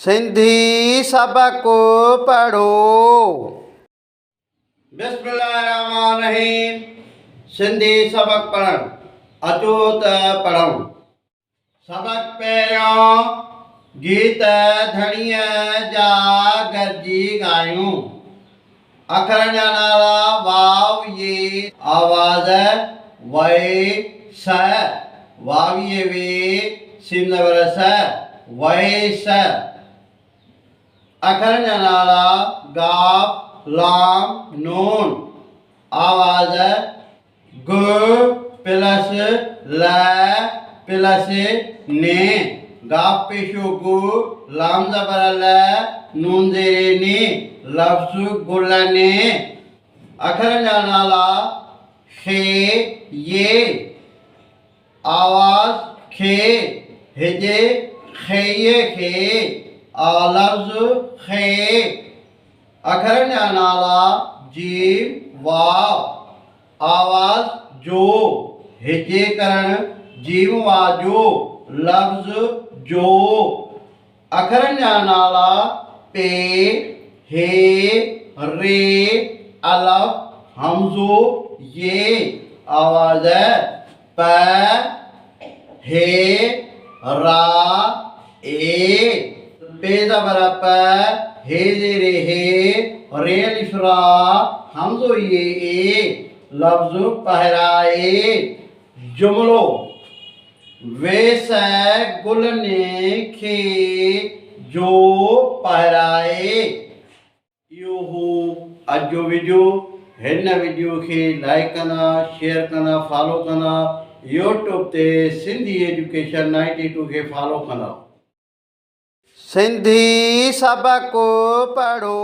सिंधी सबक पढ़ो। बिस्मिल्लाहिर्रहमानिर्रहीम। सिंधी सबक पढ़ण अचो त पढ़ूं। सबक पहिरियों गीत धणीअ जा गरजी ॻायूं। अखरनि जा नाला वाव ये आवाज़ वए स वावीअ वे सिन स वए स। अखरनि जा नाला गाफ लाम नून आवाज़ ग प्लस ल प्लस ने गाफ पेशो गु लाम ज़बर ल नून ज़ेरे ने लफ्ज़ गुलने। अखरनि जा नाला खे ये आवाज़ खे हिजे खेये खे लफ्ज़ खे। अखरनि जा नाला जीम वाव आवाज़ जो हिजे करण जीम वाजो लफ्ज़ जो। अखरनि जा नाला पे हे रे अलफ हमज़ो ये आवाज़ प हे रा ए पे ज़बर प हे ज़ेरे हे रे अलिफ रा हमज़ो ये ए लफ्ज़ पहराए। जुमलो वेस गुलने खे जो पहराए। इहो हो अॼु जो वीडियो। हिन वीडियो खे लाइक कना शेयर कना फॉलो कना। यूट्यूब ते सिंधी एजुकेशन 92 खे फॉलो कना। सिंधी सबक पढ़ो।